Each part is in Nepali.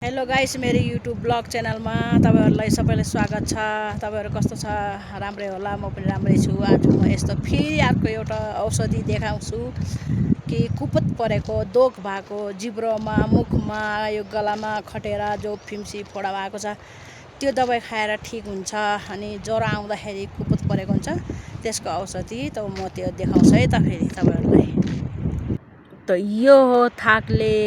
हेलो गाइस, मेरो युट्युब ब्लग च्यानलमा तपाईहरुलाई सबैलाई स्वागत छ। तपाईहरु कस्तो छ? राम्रै होला, म पनि राम्रै छु। आज म यस्तो फेरि अर्को एउटा औषधि देखाउँछु कि कुपत परेको, दोग भएको जिब्रोमा, मुखमा, यो गलामा खटेरा जो फिम्सी फोडा भएको छ, त्यो दबाई खाएर ठीक हुन्छ। अनि ज्वरो आउँदाखेरि कुपत परेको हुन्छ, त्यसको औषधि त म त्यो देखाउँछु है त फेरि तपाईहरुलाई। त यो हो थाक्ले,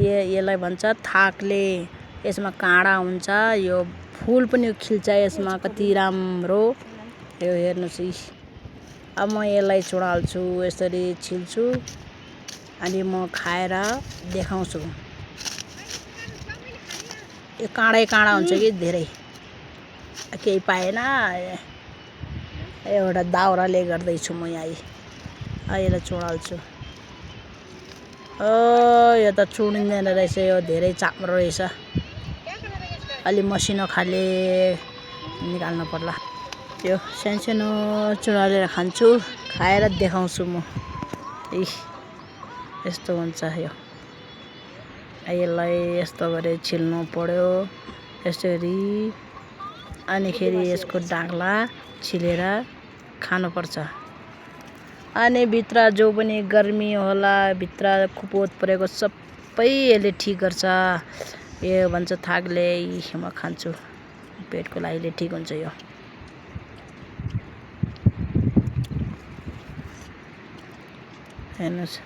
यसलाई भन्छ थाक्ले। यसमा काँडा हुन्छ, यो फुल पनि खिल्छ यसमा, कति राम्रो। यो हेर्नुहोस्, अब म यसलाई चुडाल्छु, यसरी छिल्छु अनि म खाएर देखाउँछु। यो काँडै काँडा हुन्छ कि धेरै, केही पाएन। एउटा दाउराले गर्दैछु म यहाँ। यसलाई चुडाल्छु। यो त चुडिँदैन रहेछ, यो धेरै चाम्रो रहेछ। अलि मसिनो खाले निकाल्नु पर्ला। यो सानसानो चुडालेर खान्छु, खाएर देखाउँछु म। यस्तो हुन्छ यो। यसलाई यस्तो गरी छिल्नु पर्यो, यसरी। अनिखेरि यसको डाक्ला छिलेर खानुपर्छ। अनि भित्र जो पनि गर्मी होला, भित्र कुपोत परेको सबै यसले ठीक गर्छ। यो भन्छ थाक्ले, म खान्छु, पेटको लागि ठीक हुन्छ यो। हेर्नुहोस्,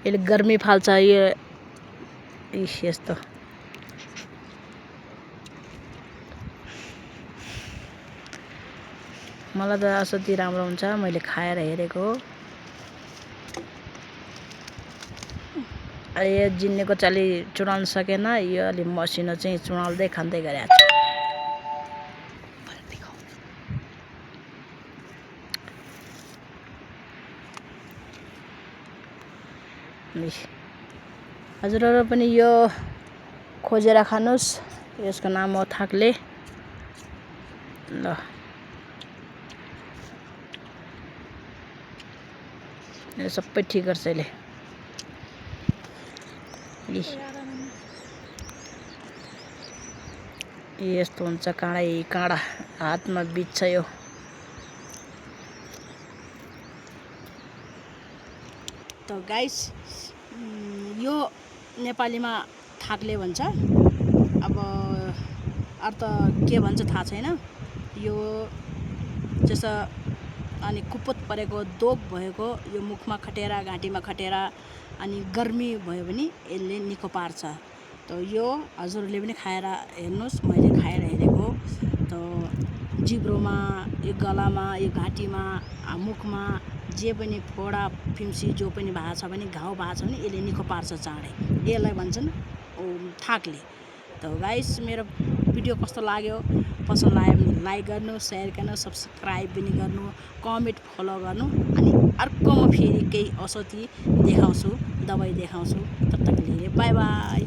यसले गर्मी फाल्छ। यो यस्तो मलाई त औषधि राम्रो हुन्छ, मैले खाएर हेरेको हो। यो जिन्नेको चाहिँ अलि चुडाउन सकेन, यो अलि मसिनो चाहिँ चुडाल्दै खाँदै गरेको छु। हजुरहरु पनि यो खोजेर खानुस्। यसको नाम हो थाक्ले। ल, यो सबै ठीक गर्छ यसले। यस्तो हुन्छ, काँडै काँडा हातमा बित्छ यो। त गाइस, यो नेपालीमा थाक्ले भन्छ। अब अर्थ के भन्छ थाहा छैन। यो जस्तो अनि कुपत परेको, दोग भएको, यो मुखमा खटेरा, घाँटीमा खटेरा, अनि गर्मी भयो भने यसले निको पार्छ। त यो हजुरहरूले पनि खाएर हेर्नुहोस्, मैले खाएर हेरेको। त जिब्रोमा, यो गलामा, यो घाँटीमा, मुखमा जे पनि फोडा फिम्सी जो पनि भएको छ भने, घाउ भएको छ भने यसले निको पार्छ चाँडै। यसलाई भन्छन् थाक्ले। त गाइस, मेरो भिडियो कस्तो लाग्यो? पसन्द लाग्यो भने लाइक गर्नु, सेयर गर्नु, सब्सक्राइब पनि गर्नु, कमेन्ट फलो गर्नु। अनि अर्को म फेरि केही औषधि देखाउँछु, दबाई देखाउँछु। तब तक लिए बाई बाई।